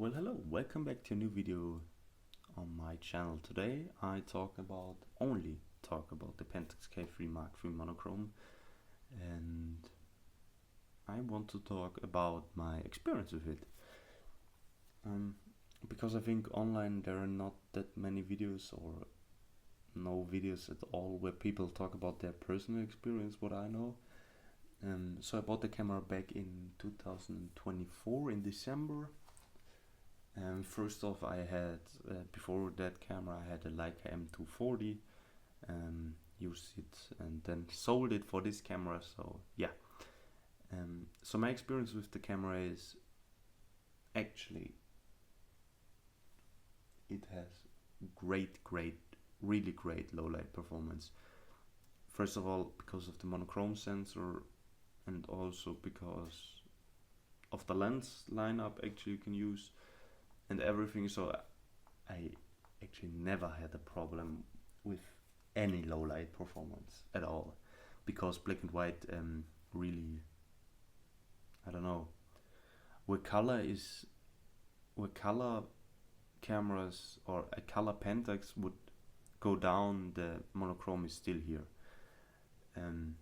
Well, hello, welcome back to a new video on my channel. Today I only talk about the Pentax K3 Markiii Monochrome, and I want to talk about my experience with it. Because I think online there are not that many videos or no videos at all where people talk about their personal experience, what I know. So I bought the camera back in 2024 in December. First off, I had before that camera I had a Leica M240, used it and then sold it for this camera. So yeah, so my experience with the camera is actually it has really great low light performance. First of all, because of the monochrome sensor, and also because of the lens lineup actually you can use and everything. So I actually never had a problem with any low light performance at all, because black and white really, I don't know, where color cameras or a color Pentax would go down, the monochrome is still here, and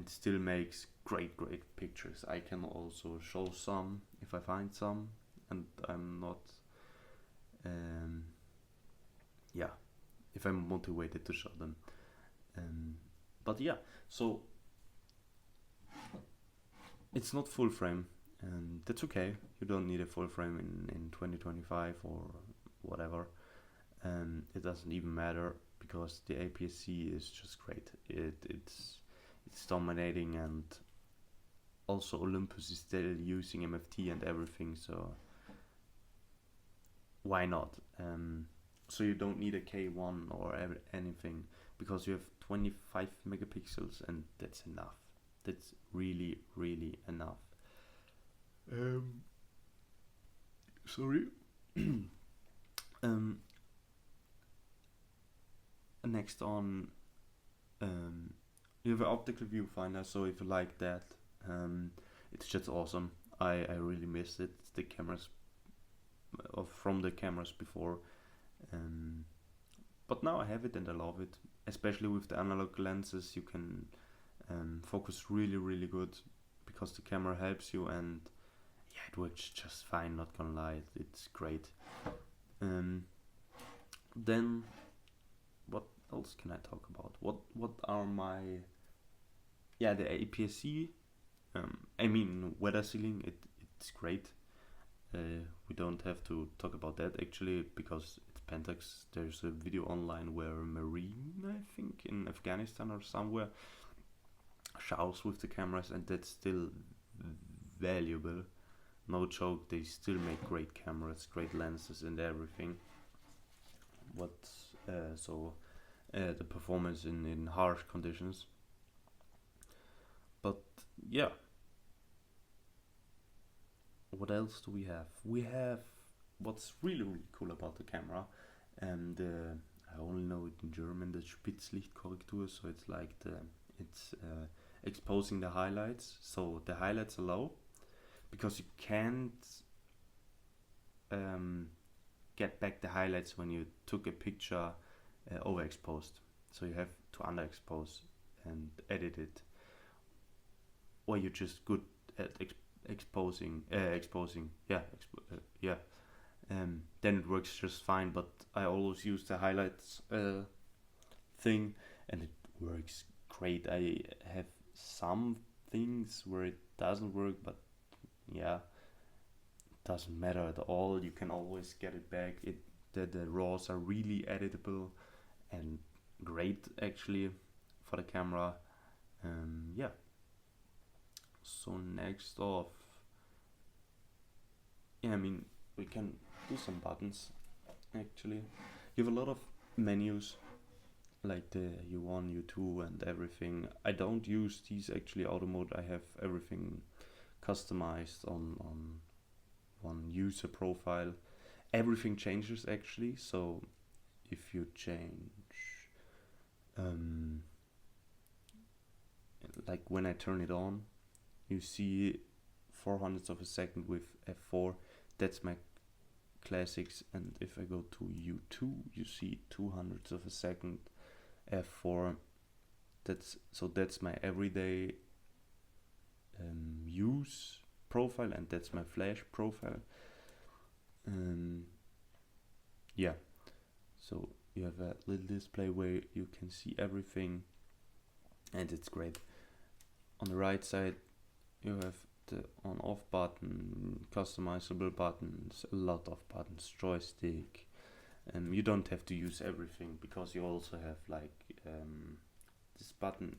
still makes great pictures. I can also show some if I find some, and I'm not yeah, if I'm motivated to show them. But yeah, so it's not full frame, and that's okay. You don't need a full frame in 2025 or whatever. It doesn't even matter, because the APS-C is just great. It's dominating, and also Olympus is still using MFT and everything, so why not? So you don't need a K1 or anything, because you have 25 megapixels, and that's enough. That's really enough. Sorry. Next on, you have an optical viewfinder, so if you like that, it's just awesome. I really miss it. The cameras from the cameras before, but now I have it and I love it. Especially with the analog lenses, you can focus really good, because the camera helps you, and yeah, it works just fine, not gonna lie, it's great. Then what else can I talk about? What are my, yeah, the APS-C, I mean weather sealing, it's great. We don't have to talk about that actually, because it's Pentax. There's a video online where a marine, I think in Afghanistan or somewhere, showers with the cameras, and that's still valuable. No joke, they still make great cameras, great lenses and everything. The performance in harsh conditions. But yeah, what else do we have? We have what's really cool about the camera, and I only know it in German, the Spitzlichtkorrektur. So it's like it's exposing the highlights. So the highlights are low, because you can't get back the highlights when you took a picture overexposed. So you have to underexpose and edit it, or you're just good at exposing. Then it works just fine. But I always use the highlights thing, and it works great. I have some things where it doesn't work, but yeah, it doesn't matter at all. You can always get it back. The raws are really editable and great actually for the camera. Yeah. So next off, yeah, I mean we can do some buttons actually. You have a lot of menus, like the U1, U2 and everything. I don't use these actually auto mode. I have everything customized on one user profile. Everything changes actually. So if you change, like when I turn it on, you see 400ths of a second with f4. That's my classics, and if I go to U2, you see 200ths of a second f4. That's my everyday use profile, and that's my flash profile. Yeah, so you have a little display where you can see everything, and it's great. On the right side you have the on off button, customizable buttons, a lot of buttons, joystick. You don't have to use everything, because you also have like this button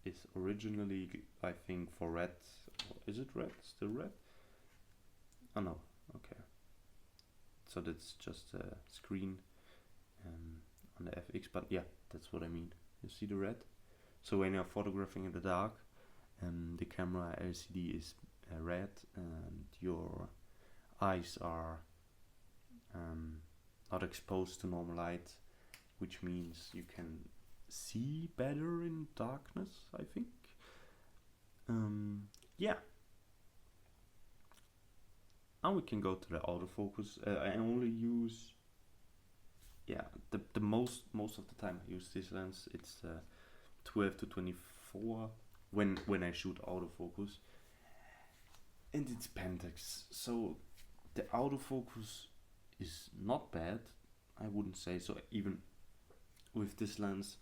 is originally, I think, for red. Is it red? Still red? Oh no, okay. So that's just a screen on the FX, but yeah, that's what I mean. You see the red? So when you're photographing in the dark, the camera LCD is red, and your eyes are not exposed to normal light, which means you can see better in darkness, I think. Yeah. Now we can go to the autofocus. I only use, the most of the time I use this lens. It's 12 to 24 when I shoot autofocus, and it's Pentax. So the autofocus is not bad, I wouldn't say so, even with this lens,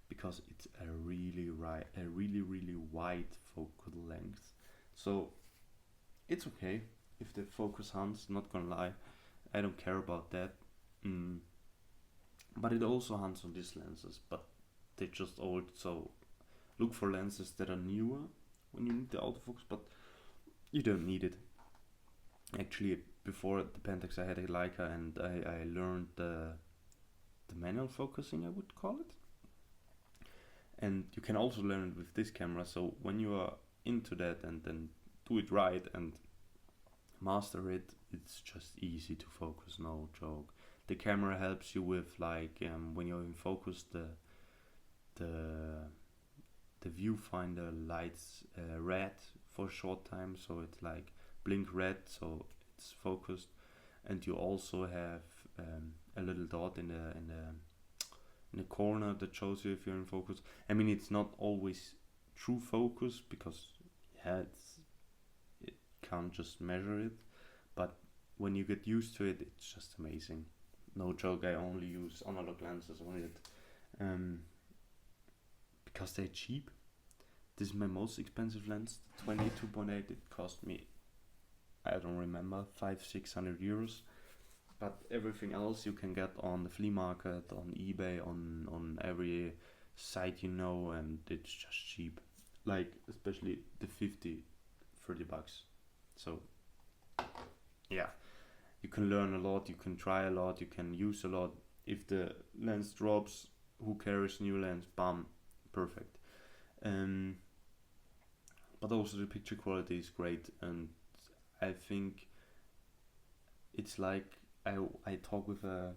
because it's a really wide focal length. So it's okay if the focus hunts, not gonna lie, I don't care about that. But it also hunts on these lenses, but they're just old, so look for lenses that are newer when you need the autofocus, but you don't need it. Actually, before the Pentax I had a Leica, and I learned the manual focusing, I would call it. And you can also learn it with this camera, so when you are into that and then do it right and master it, it's just easy to focus, no joke. The camera helps you with like when you're in focus, the viewfinder lights red for a short time, so it's like blink red, so it's focused. And you also have a little dot in the corner that shows you if you're in focus. I mean, it's not always true focus, because it can't just measure it, but when you get used to it, it's just amazing. No joke, I only use analog lenses on it because they're cheap. This is my most expensive lens, 22.8. It cost me, I don't remember, 500-600 euros. But everything else you can get on the flea market, on eBay, on every site, and it's just cheap. Like especially the 30 bucks. So yeah, you can learn a lot, you can try a lot, you can use a lot. If the lens drops, who cares? New lens, bam, perfect. But also the picture quality is great, and I think it's like I talk with a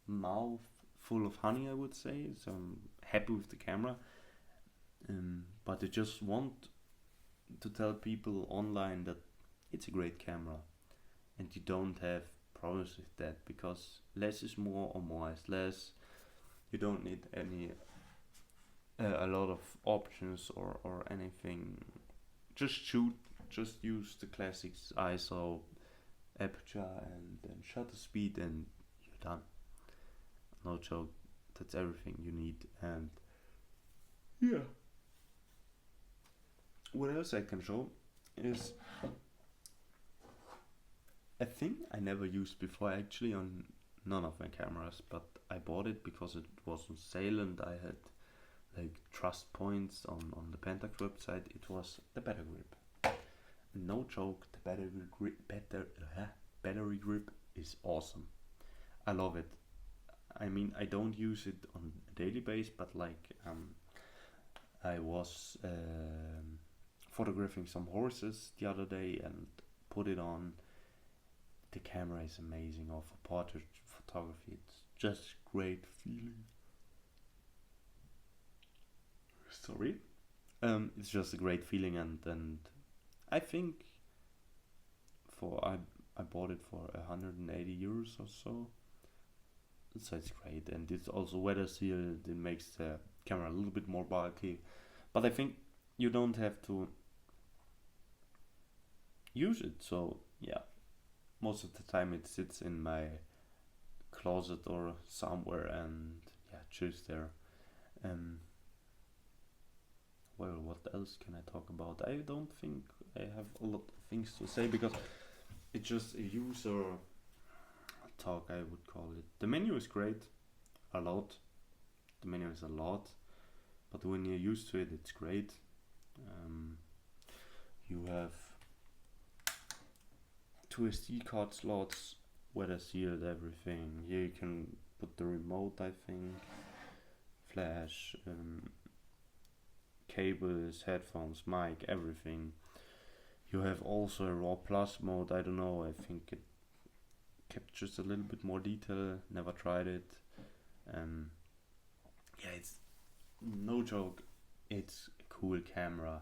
mouth full of honey, I would say. So I'm happy with the camera, but I just want to tell people online that it's a great camera, and you don't have problems with that, because less is more or more is less. You don't need a lot of options or anything. Just shoot, just use the classics, ISO, aperture, and then shutter speed, and you're done. No joke, that's everything you need. And yeah, what else I can show is a thing I never used before, actually, on none of my cameras, but I bought it because it was on sale and I had like trust points on the Pentax website. It was the battery grip. No joke, the battery grip is awesome. I love it. I mean, I don't use it on a daily basis, but like I was photographing some horses the other day and put it on. The camera is amazing, or for portrait photography, it's just great feeling. Sorry. It's just a great feeling, and I think I bought it for 180 euros or so. So it's great, and it's also weather sealed. It makes the camera a little bit more bulky, but I think you don't have to use it. So yeah, most of the time it sits in my closet or somewhere, and yeah, choose there. Um, well, what else can I talk about? I don't think I have a lot of things to say because it's just a user talk, I would call it. The menu is great, a lot. The menu is a lot, but when you're used to it, it's great. You have two SD card slots, weather sealed, everything. Here you can put the remote, I think, flash, cables, headphones, mic, everything. You have also a RAW Plus mode. I don't know, I think it captures a little bit more detail. Never tried it. Yeah, it's no joke. It's a cool camera.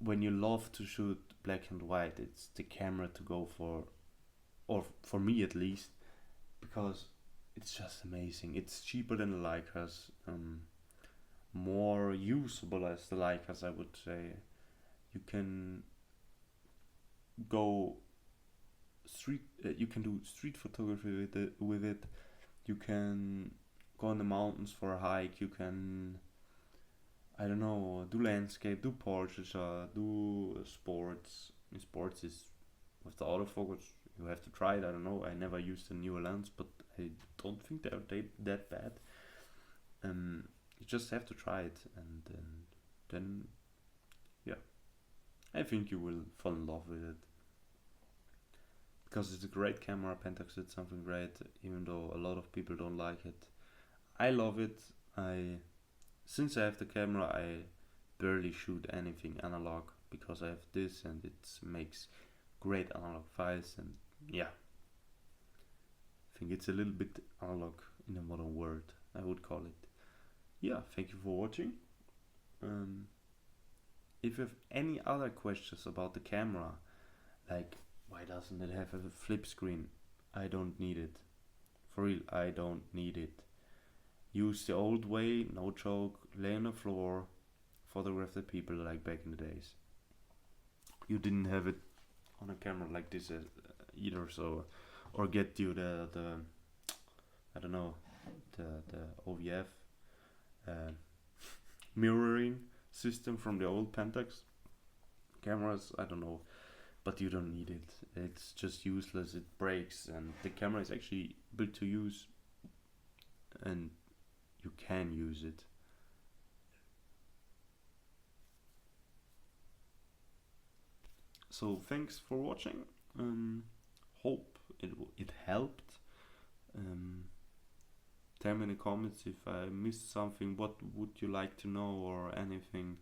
When you love to shoot black and white, it's the camera to go for, or for me at least, because it's just amazing. It's cheaper than the Leicas, more usable as the Leicas, I would say. You can go you can do street photography with it. You can go in the mountains for a hike. You can, I don't know, do landscape, do portraiture, do sports. Sports is with the autofocus. You have to try it. I don't know. I never used a newer lens, but I don't think they're that bad. You just have to try it, and then yeah, I think you will fall in love with it. Because it's a great camera. Pentax did something great, even though a lot of people don't like it. I love it. Since I have the camera, I barely shoot anything analog because I have this, and it makes great analog files. And yeah, I think it's a little bit analog in a modern world, I would call it. Yeah, thank you for watching. If you have any other questions about the camera, like why doesn't it have a flip screen? I don't need it. For real, I don't need it. Use the old way, no joke, lay on the floor, photograph the people like back in the days. You didn't have it on a camera like this either, so, or get you the I don't know, the OVF mirroring system from the old Pentax cameras, I don't know, but you don't need it. It's just useless. It breaks, and the camera is actually built to use, and you can use it. So thanks for watching. Hope it helped. Tell me in the comments if I missed something. What would you like to know or anything?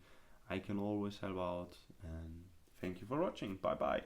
I can always help out. And thank you for watching. Bye bye.